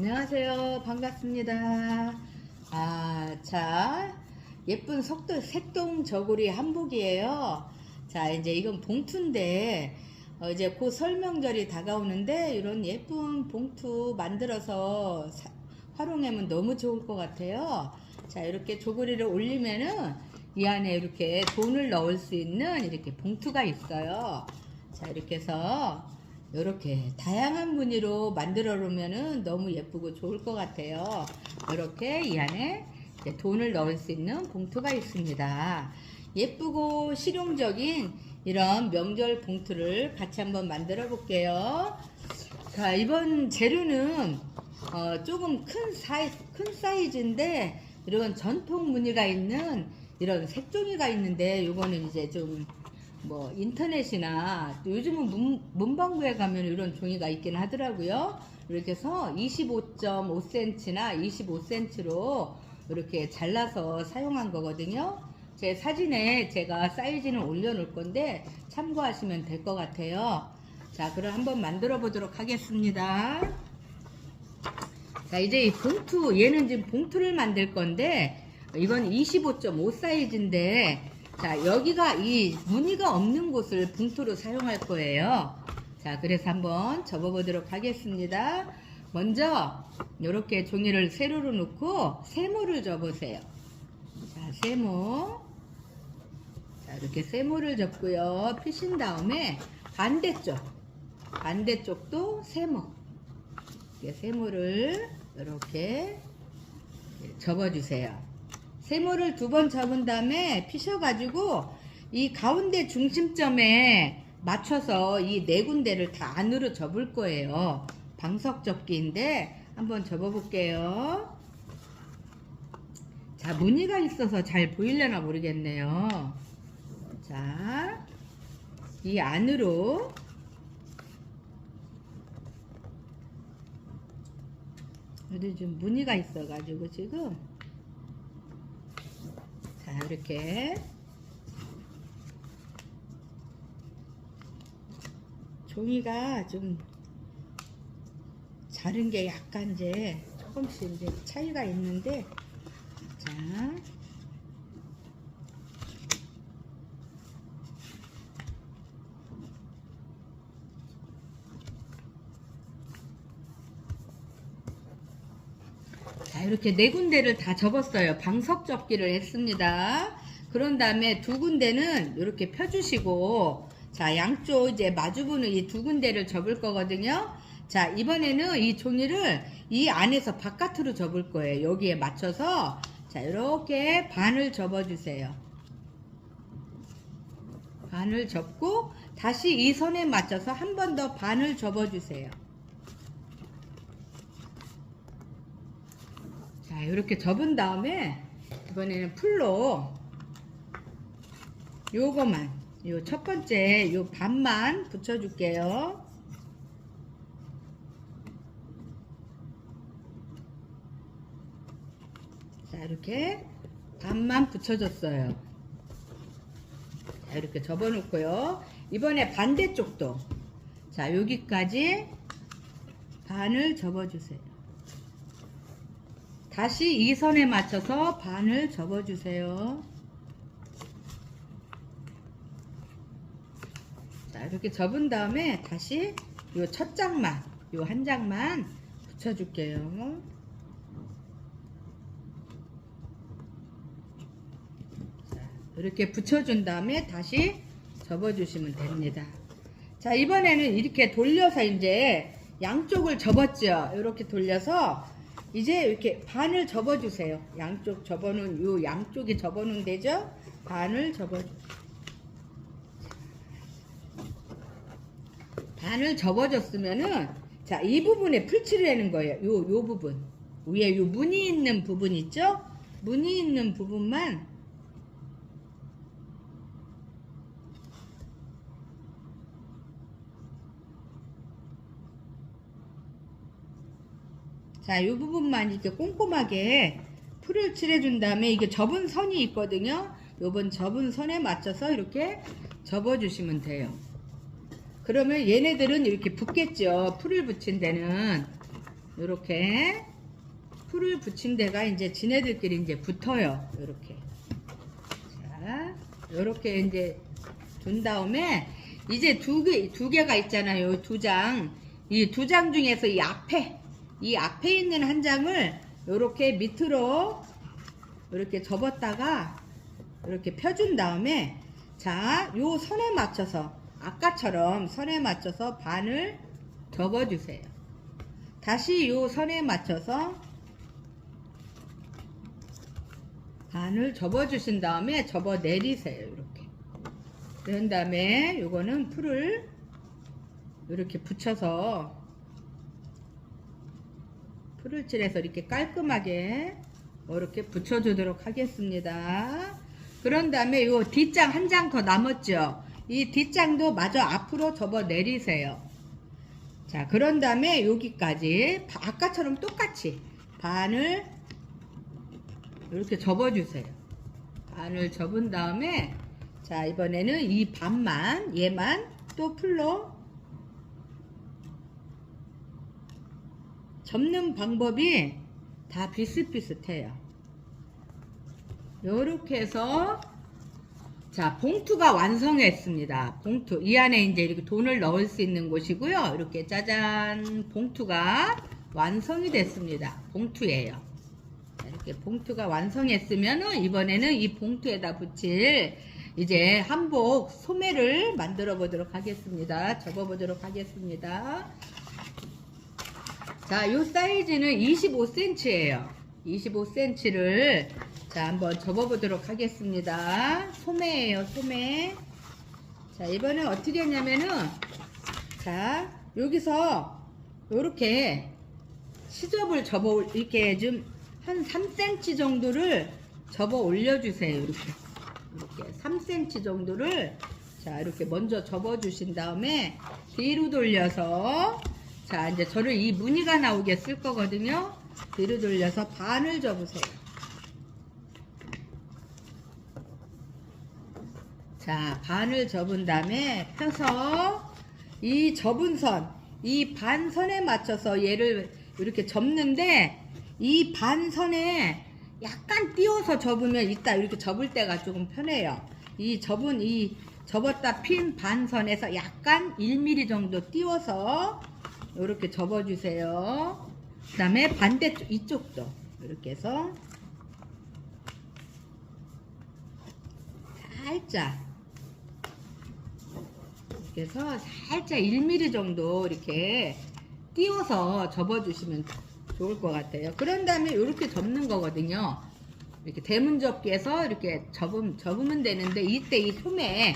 안녕하세요. 반갑습니다. 자, 예쁜 색동 저고리 한복이에요. 자, 이제 이건 봉투인데, 이제 곧 설명절이 다가오는데, 이런 예쁜 봉투 만들어서 활용하면 너무 좋을 것 같아요. 자, 이렇게 저고리를 올리면은, 이 안에 이렇게 돈을 넣을 수 있는 이렇게 봉투가 있어요. 자, 이렇게 해서, 이렇게 다양한 무늬로 만들어 놓으면 너무 예쁘고 좋을 것 같아요. 이렇게 이 안에 돈을 넣을 수 있는 봉투가 있습니다. 예쁘고 실용적인 이런 명절 봉투를 같이 한번 만들어 볼게요. 자, 이번 재료는 조금 큰 사이즈인데 이런 전통 무늬가 있는 이런 색종이가 있는데 이거는 이제 좀 인터넷이나 요즘은 문방구에 가면 이런 종이가 있긴 하더라고요. 이렇게 해서 25.5cm나 25cm로 이렇게 잘라서 사용한 거거든요. 제 사진에 제가 사이즈는 올려놓을 건데 참고하시면 될 것 같아요. 자, 그럼 한번 만들어 보도록 하겠습니다. 자, 이제 이 봉투, 얘는 지금 봉투를 만들 건데 이건 25.5 사이즈인데, 자, 여기가 이 무늬가 없는 곳을 봉투로 사용할 거예요. 자, 그래서 한번 접어보도록 하겠습니다. 먼저 이렇게 종이를 세로로 놓고 세모를 접으세요. 자, 세모. 자, 이렇게 세모를 접고요. 피신 다음에 반대쪽도 세모. 이렇게 세모를 이렇게 접어주세요. 세모를 2번 접은 다음에 피셔가지고 이 가운데 중심점에 맞춰서 이 4군데를 다 안으로 접을 거예요. 방석 접기인데 한번 접어 볼게요. 자, 무늬가 있어서 잘 보이려나 모르겠네요. 자, 이 안으로 여기 좀 무늬가 있어가지고 지금 자, 이렇게 종이가 좀 자른 게 약간 이제 조금씩 이제 차이가 있는데, 자, 이렇게 4군데를 다 접었어요. 방석 접기를 했습니다. 그런 다음에 2군데는 이렇게 펴주시고, 자, 양쪽 이제 마주보는 이 2군데를 접을 거거든요. 자, 이번에는 이 종이를 이 안에서 바깥으로 접을 거예요. 여기에 맞춰서, 자, 이렇게 반을 접어주세요. 반을 접고, 다시 이 선에 맞춰서 한 번 더 반을 접어주세요. 자, 이렇게 접은 다음에 이번에는 풀로 요거만, 요 첫 번째 요 반만 붙여줄게요. 자, 이렇게 반만 붙여줬어요. 자, 이렇게 접어놓고요. 이번에 반대쪽도, 자, 여기까지 반을 접어주세요. 다시 이 선에 맞춰서 반을 접어주세요. 자, 이렇게 접은 다음에 다시 요 첫 장만, 요 한 장만 붙여줄게요. 자, 이렇게 붙여준 다음에 다시 접어주시면 됩니다. 자, 이번에는 이렇게 돌려서 이제 양쪽을 접었죠. 이렇게 돌려서 이제 이렇게 반을 접어주세요. 양쪽 접어놓은, 요 양쪽이 접어놓은 데죠? 반을 반을 접어줬으면은, 자, 이 부분에 풀칠을 하는 거예요. 요 부분. 위에 요 무늬 있는 부분 있죠? 무늬 있는 부분만 자, 이 부분만 이렇게 꼼꼼하게 풀을 칠해준 다음에 이게 접은 선이 있거든요. 요번 접은 선에 맞춰서 이렇게 접어주시면 돼요. 그러면 얘네들은 이렇게 붙겠죠. 풀을 붙인 데는. 요렇게 풀을 붙인 데가 이제 지네들끼리 이제 붙어요. 요렇게. 자, 요렇게 이제 둔 다음에 이제 두 개가 있잖아요. 두 장. 이 두 장 중에서 이 앞에 있는 한 장을 요렇게 밑으로 이렇게 접었다가 이렇게 펴준 다음에 자, 요 선에 맞춰서 아까처럼 선에 맞춰서 반을 접어주세요. 다시 요 선에 맞춰서 반을 접어주신 다음에 접어 내리세요. 이렇게. 그런 다음에 요거는 풀을 이렇게 붙여서 풀을 칠해서 이렇게 깔끔하게 이렇게 붙여주도록 하겠습니다. 그런 다음에 요 뒷장 한 장 더 남았죠. 이 뒷장도 마저 앞으로 접어 내리세요. 자, 그런 다음에 여기까지 아까처럼 똑같이 반을 이렇게 접어주세요. 반을 접은 다음에 자, 이번에는 이 반만 얘만 또 풀로 접는 방법이 다 비슷비슷해요. 요렇게 해서 자, 봉투가 완성했습니다. 봉투 이 안에 이제 이렇게 돈을 넣을 수 있는 곳이고요. 이렇게 짜잔 봉투가 완성이 됐습니다. 봉투예요. 이렇게 봉투가 완성했으면은 이번에는 이 봉투에다 붙일 이제 한복 소매를 만들어 보도록 하겠습니다. 접어 보도록 하겠습니다. 자, 요 사이즈는 25cm예요. 25cm를 자, 한번 접어보도록 하겠습니다. 소매예요, 소매. 자, 이번엔 어떻게 했냐면은, 자, 여기서 요렇게 시접을 접어, 이렇게 좀 한 3cm 정도를 접어 올려주세요. 이렇게 3cm 정도를 자, 이렇게 먼저 접어 주신 다음에 뒤로 돌려서 자, 이제 저를 이 무늬가 나오게 쓸 거거든요. 뒤로 돌려서 반을 접으세요. 자, 반을 접은 다음에 펴서 이 접은 선, 이 반선에 맞춰서 얘를 이렇게 접는데 이 반선에 약간 띄워서 접으면 이따 이렇게 접을 때가 조금 편해요. 이 접었다 핀 반선에서 약간 1mm 정도 띄워서 이렇게 접어주세요. 그 다음에 반대쪽 이쪽도 이렇게 해서 살짝 이렇게 해서 살짝 1mm 정도 이렇게 띄워서 접어주시면 좋을 것 같아요. 그런 다음에 이렇게 접는 거거든요. 이렇게 대문접기에서 이렇게 접으면 되는데 이때 이 소매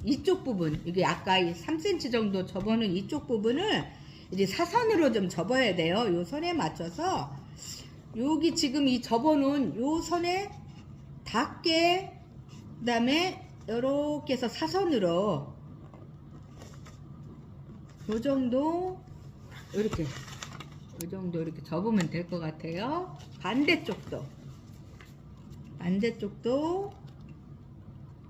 이쪽 부분 이게 아까 이 3cm 정도 접어놓은 이쪽 부분을 이제 사선으로 좀 접어야 돼요. 요 선에 맞춰서 여기 지금 이 접어놓은 요 선에 닿게 그 다음에 이렇게 해서 사선으로 요 정도 이렇게 요 정도 이렇게 접으면 될 것 같아요. 반대쪽도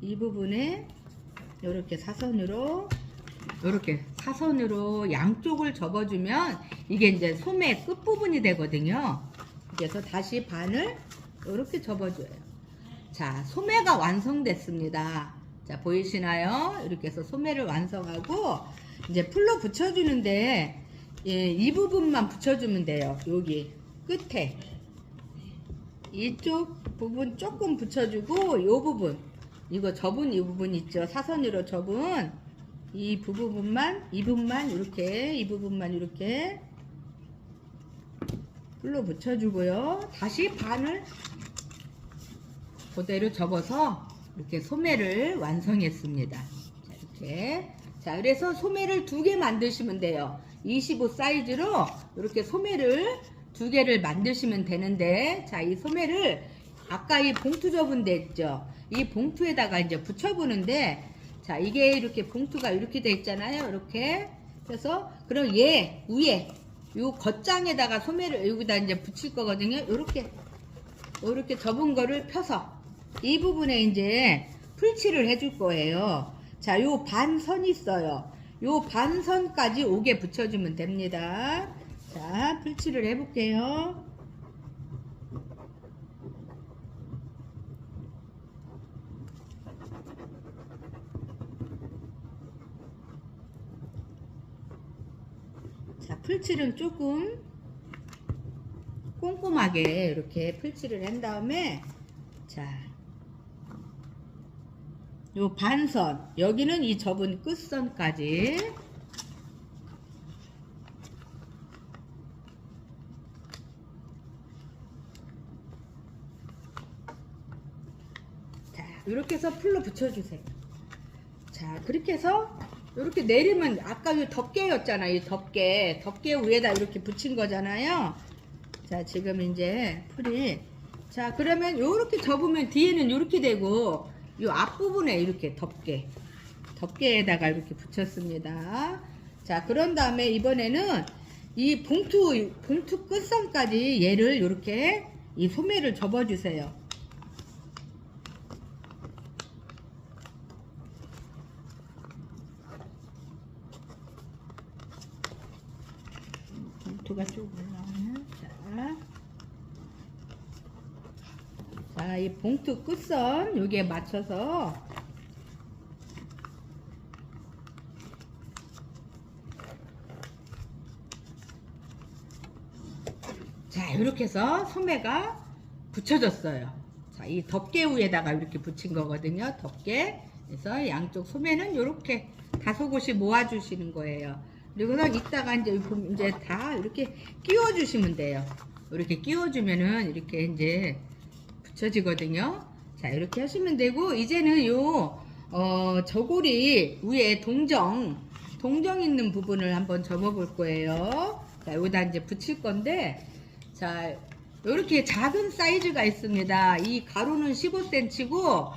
이 부분에 이렇게 사선으로 양쪽을 접어주면 이게 이제 소매 끝부분이 되거든요. 그래서 다시 반을 이렇게 접어줘요. 자, 소매가 완성됐습니다. 자, 보이시나요? 이렇게 해서 소매를 완성하고 이제 풀로 붙여주는데 예, 이 부분만 붙여주면 돼요. 여기 끝에 이쪽 부분 조금 붙여주고 이 부분 이거 접은 이 부분 있죠. 사선으로 접은 이 부분만 이렇게 이 부분만 이렇게 풀로 붙여주고요. 다시 반을 그대로 접어서 이렇게 소매를 완성했습니다. 자, 이렇게 자, 그래서 소매를 2개 만드시면 돼요. 25 사이즈로 이렇게 소매를 2개를 만드시면 되는데 자, 이 소매를 아까 이 봉투 접은 데 있죠. 이 봉투에다가 이제 붙여보는데 자, 이게 이렇게 봉투가 이렇게 돼 있잖아요. 이렇게 그래서 그럼 얘 위에 요 겉장에다가 소매를 여기다 이제 붙일 거거든요. 이렇게 접은 거를 펴서 이 부분에 이제 풀칠을 해줄 거예요. 자, 요 반선 있어요. 요 반선까지 오게 붙여주면 됩니다. 자, 풀칠을 해볼게요. 자, 풀칠은 조금 꼼꼼하게 이렇게 풀칠을 한 다음에, 자, 요 반선, 여기는 이 접은 끝선까지 자, 이렇게 해서 풀로 붙여주세요. 자, 그렇게 해서 이렇게 내리면 아까 이 덮개였잖아요. 이 덮개 위에다 이렇게 붙인 거잖아요. 자, 지금 이제 풀이, 자, 그러면 요렇게 접으면 뒤에는 이렇게 되고 요 앞부분에 이렇게 덮개에다가 이렇게 붙였습니다. 자, 그런 다음에 이번에는 이 봉투 끝선까지 얘를 이렇게 이 소매를 접어주세요. 봉투가 쭉 올라오면, 자, 이 봉투 끝선 여기에 맞춰서 자, 이렇게 해서 소매가 붙여졌어요. 자, 이 덮개 위에다가 이렇게 붙인 거거든요. 덮개. 그래서 양쪽 소매는 이렇게 다소곳이 모아주시는 거예요. 그리고서 이따가 이제 다 이렇게 끼워주시면 돼요. 이렇게 끼워주면은 이렇게 이제 붙여지거든요. 자, 이렇게 하시면 되고, 이제는 저고리 위에 동정 있는 부분을 한번 접어볼 거예요. 자, 여기다 이제 붙일 건데, 자, 이렇게 작은 사이즈가 있습니다. 이 가로는 15cm고,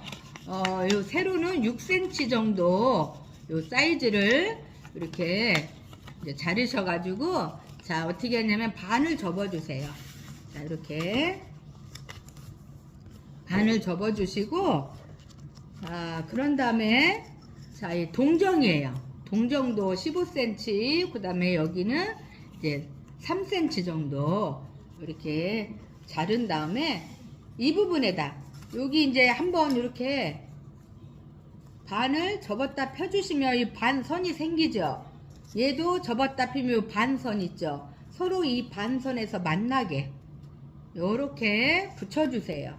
요 세로는 6cm 정도, 요 사이즈를 이렇게 이제 자르셔가지고, 자, 어떻게 하냐면 반을 접어주세요. 자, 이렇게 반을 접어주시고, 자, 그런 다음에, 자, 이 동정이에요. 동정도 15cm, 그 다음에 여기는 이제 3cm 정도 이렇게 자른 다음에 이 부분에다 여기 이제 한번 이렇게 반을 접었다 펴주시면 이 반선이 생기죠. 얘도 접었다 펴면 반선 있죠. 서로 이 반선에서 만나게 요렇게 붙여주세요.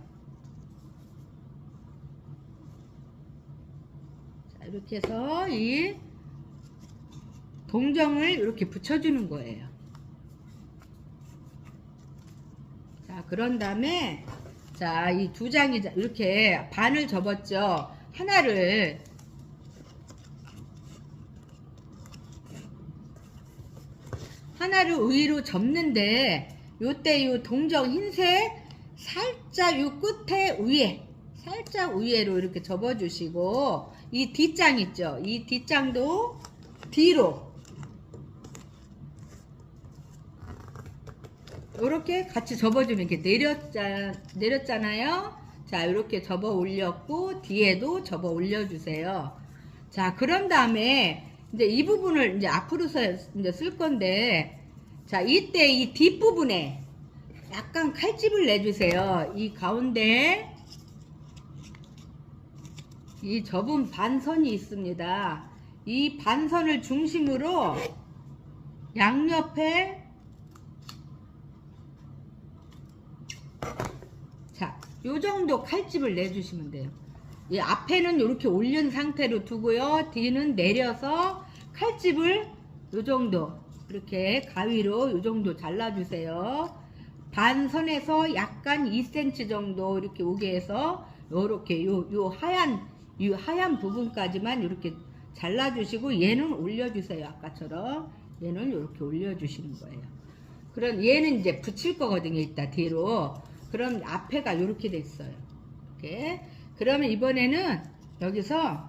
자, 이렇게 해서 이 동정을 이렇게 붙여주는 거예요. 자, 그런 다음에, 자, 이 두 장이 이렇게 반을 접었죠. 하나를 위로 접는데, 요때 요 동정 흰색 살짝 요 끝에 살짝 위에로 이렇게 접어주시고, 이 뒷장 있죠. 이 뒷장도 뒤로 이렇게 같이 접어주면 이렇게 내렸잖아요. 자, 이렇게 접어 올렸고 뒤에도 접어 올려주세요. 자, 그런 다음에 이제 이 부분을 이제 앞으로서 이제 쓸 건데, 자, 이때 이 뒷부분에 약간 칼집을 내주세요. 이 가운데 이 접은 반선이 있습니다. 이 반선을 중심으로 양옆에, 자, 요 정도 칼집을 내주시면 돼요. 이 앞에는 이렇게 올린 상태로 두고요. 뒤는 내려서 칼집을 요 정도 이렇게 가위로 요 정도 잘라주세요. 반선에서 약간 2cm 정도 이렇게 오게 해서 요렇게 요 하얀 부분까지만 이렇게 잘라주시고, 얘는 올려주세요. 아까처럼 얘는 이렇게 올려주시는 거예요. 그럼 얘는 이제 붙일 거거든요. 이따 뒤로. 그럼 앞에가 이렇게 됐어요. 이렇게. 그러면 이번에는 여기서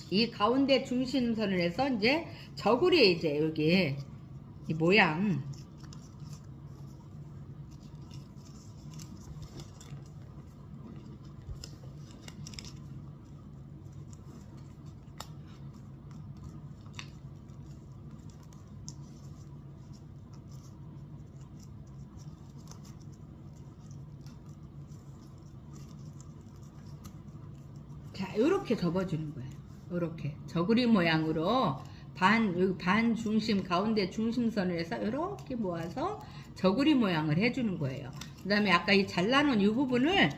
이 가운데 중심선을 해서 이제 저고리에 이제 여기 이 모양, 자, 요렇게 접어주는 거예요. 요렇게 저고리 모양으로 여기 반 중심 가운데 중심선을 해서 요렇게 모아서 저고리 모양을 해주는 거예요. 그 다음에 아까 이 잘라놓은 이 부분을,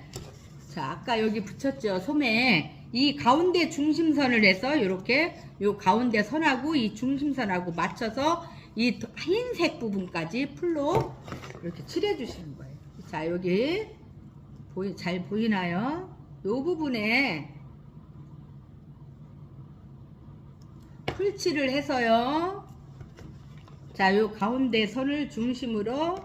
자, 아까 여기 붙였죠, 소매. 이 가운데 중심선을 해서 요렇게 요 가운데 선하고 이 중심선하고 맞춰서 이 흰색 부분까지 풀로 이렇게 칠해 주시는 거예요. 자, 여기 잘 보이나요? 요 부분에 풀칠을 해서요. 자, 요 가운데 선을 중심으로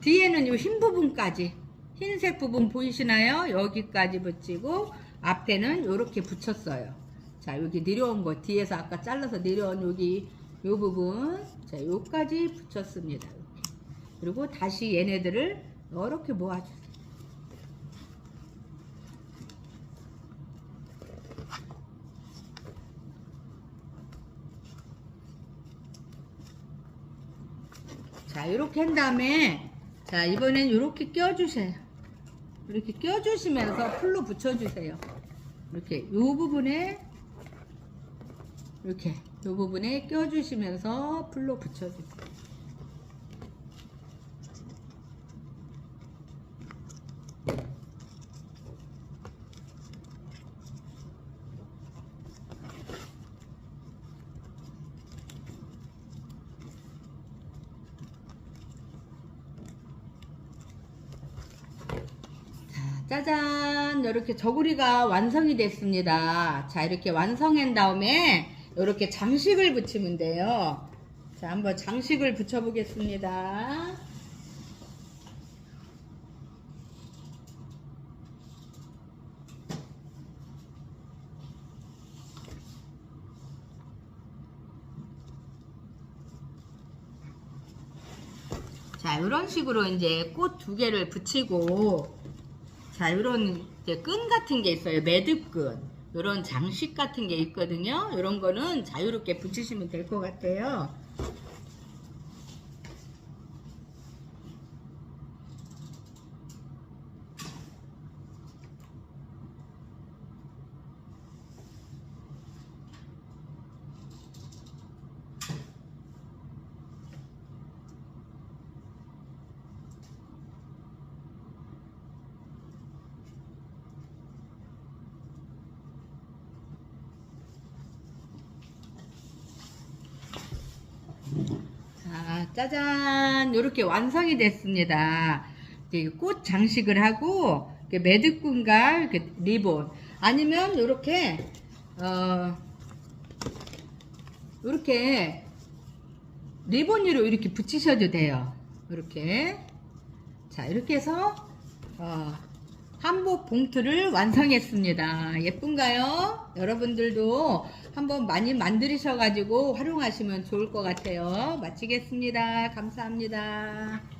뒤에는 요 흰 부분까지, 흰색 부분 보이시나요? 여기까지 붙이고 앞에는 요렇게 붙였어요. 자, 여기 내려온 거 뒤에서 아까 잘라서 내려온 여기 요 부분, 자, 요까지 붙였습니다. 이렇게. 그리고 다시 얘네들을 이렇게 모아주세요. 자, 이렇게 한 다음에, 자, 이번엔 이렇게 껴주세요. 이렇게 껴주시면서 풀로 붙여주세요. 이렇게 요 부분에, 이렇게 요 부분에 껴주시면서 풀로 붙여주세요. 짜잔, 이렇게 저고리가 완성이 됐습니다. 자, 이렇게 완성한 다음에 이렇게 장식을 붙이면 돼요. 자, 한번 장식을 붙여 보겠습니다. 자, 이런 식으로 이제 꽃 두 개를 붙이고, 자, 이런 이제 끈 같은 게 있어요. 매듭끈. 이런 장식 같은 게 있거든요. 이런 거는 자유롭게 붙이시면 될 것 같아요. 자, 짜잔, 이렇게 완성이 됐습니다. 이제 꽃 장식을 하고 매듭끈과 이렇게 리본, 아니면 이렇게 이렇게 리본으로 이렇게 붙이셔도 돼요. 이렇게. 자, 이렇게 해서 한복 봉투를 완성했습니다. 예쁜가요? 여러분들도 한번 많이 만드셔가지고 활용하시면 좋을 것 같아요. 마치겠습니다. 감사합니다.